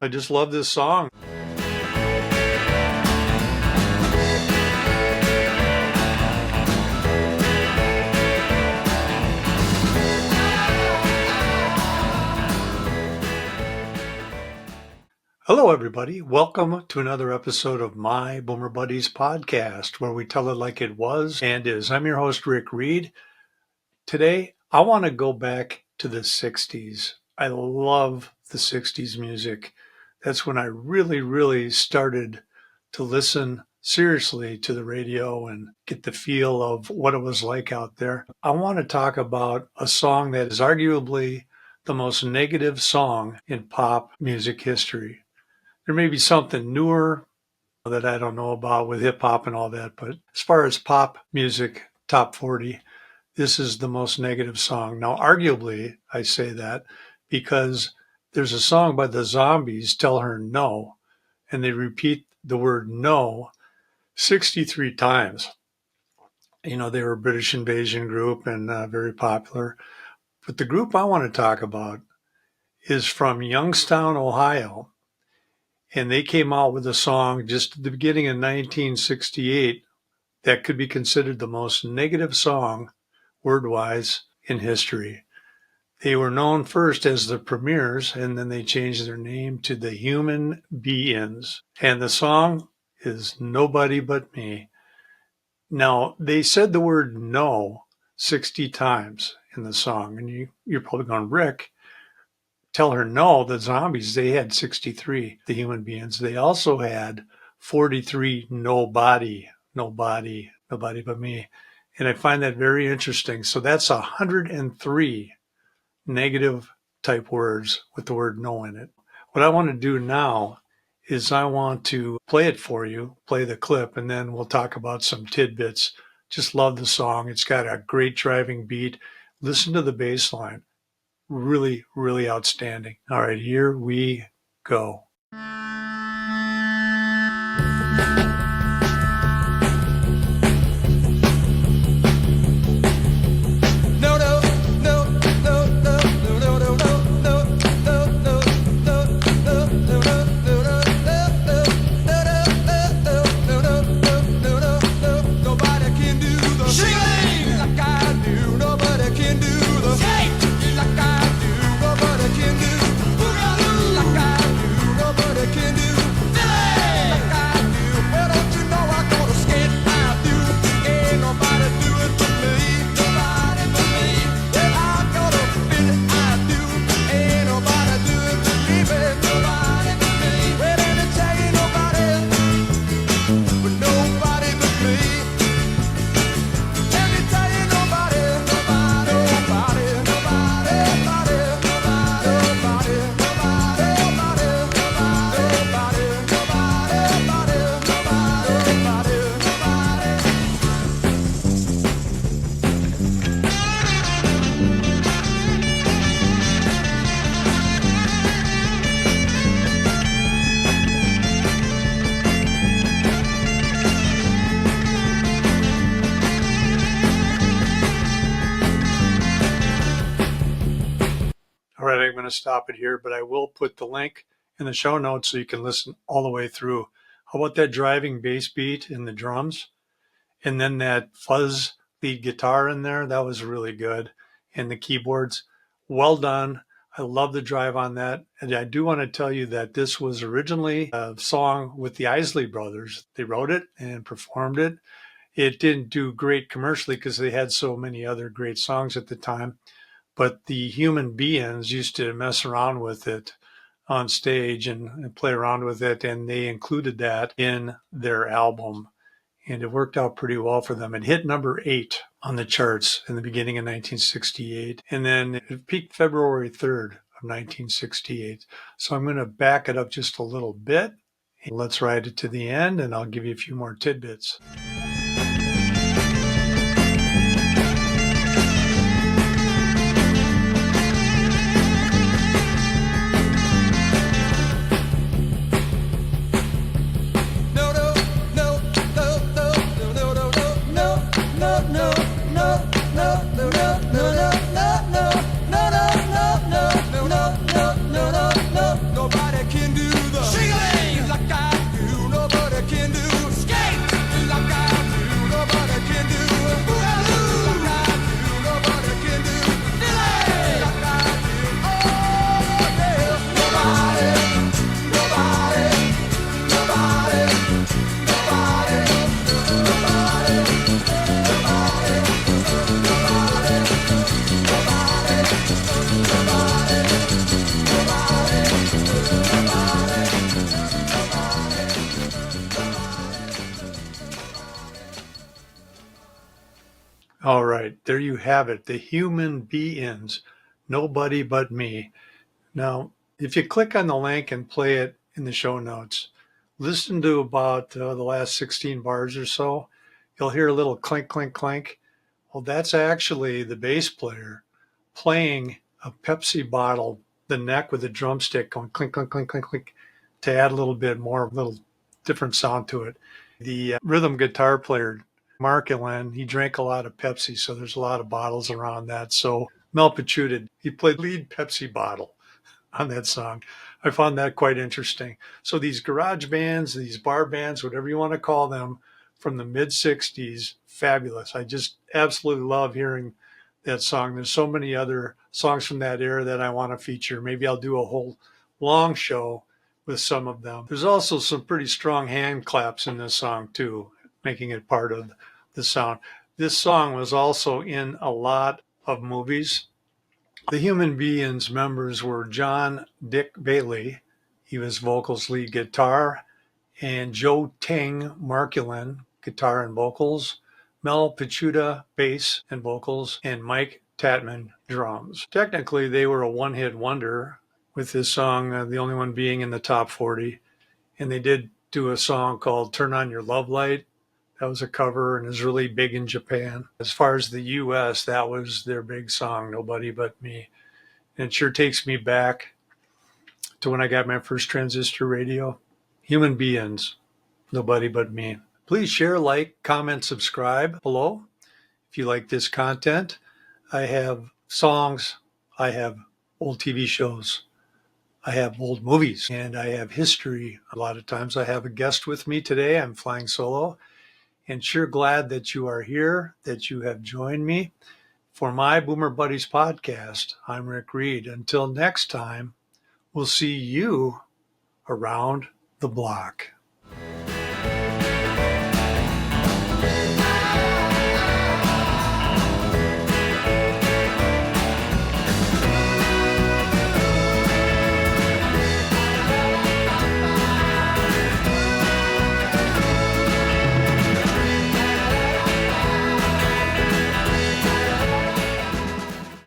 I just love this song. Hello, everybody. Welcome to another episode of My Boomer Buddies podcast, where we tell it like it was and is. I'm your host, Rick Reed. Today, I want to go back to the 60s. I love the 60s music. That's when I really started to listen seriously to the radio and get the feel of what it was like out there. I want to talk about a song that is arguably the most negative song in pop music history. There may be something newer that I don't know about with hip hop and all that, but as far as pop music, top 40, this is the most negative song. Now, arguably, I say that because there's a song by the Zombies, Tell Her No, and they repeat the word no 63 times. You know, they were a British invasion group and very popular. But the group I want to talk about is from Youngstown, Ohio. And they came out with a song just at the beginning of 1968 that could be considered the most negative song, word-wise, in history. They were known first as the Premiers, and then they changed their name to the Human Be-Ins. And the song is Nobody But Me. Now, they said the word no 60 times in the song. And you're probably going, Rick, Tell Her No, the Zombies, they had 63, the Human Beings. They also had 43 nobody but me. And I find that very interesting. So that's 103 negative type words with the word no in it. What I want to do now is I want to play it for you, play the clip, and then we'll talk about some tidbits. Just love the song. It's got a great driving beat. Listen to the bass line. Really outstanding. All right, here we go. All right, I'm going to stop it here, but I will put the link in the show notes so you can listen all the way through. How about that driving bass beat in the drums? And then that fuzz lead guitar in there, that was really good. And the keyboards, well done. I love the drive on that. And I do want to tell you that this was originally a song with the Isley Brothers. They wrote it and performed it. It didn't do great commercially because they had so many other great songs at the time. But the Human Beings used to mess around with it on stage and play around with it, and they included that in their album. And it worked out pretty well for them. It hit number 8 on the charts in the beginning of 1968, and then it peaked February 3rd of 1968. So I'm going to back it up just a little bit. Let's ride it to the end, and I'll give you a few more tidbits. Nobody can do All right, there you have it. The Human Be-Ins, Nobody But Me. Now, if you click on the link and play it in the show notes, listen to about the last 16 bars or so. You'll hear a little clink, clink, clink. Well, that's actually the bass player playing a Pepsi bottle, the neck with a drumstick going clink, clink, clink, clink, clink, to add a little bit more, a little different sound to it. The rhythm guitar player, Mark Allen, he drank a lot of Pepsi, so there's a lot of bottles around that. So Mel Pachuta, he played lead Pepsi bottle on that song. I found that quite interesting. So these garage bands, these bar bands, whatever you want to call them, from the mid 60s, fabulous. I just absolutely love hearing that song. There's so many other songs from that era that I want to feature. Maybe I'll do a whole long show with some of them. There's also some pretty strong hand claps in this song too, making it part of the sound. This song was also in a lot of movies. The Human Be-Ins members were John Dick Bailey, he was vocals, lead guitar, and Joe Ting Marculin, guitar and vocals, Mel Pachuta, bass and vocals, and Mike Tatman, drums. Technically, they were a one-hit wonder with this song, the only one being in the top 40. And they did do a song called Turn On Your Love Light. That was a cover and is really big in Japan. As far as the US, that was their big song, Nobody But Me. And it sure takes me back to when I got my first transistor radio. Human Be-Ins, Nobody But Me. Please share, like, comment, subscribe below if you like this content. I have songs, I have old TV shows, I have old movies, and I have history. A lot of times I have a guest with me today. I'm flying solo, and sure glad that you are here, that you have joined me for my Boomer Buddies podcast. I'm Rick Reed. Until next time, we'll see you around the block.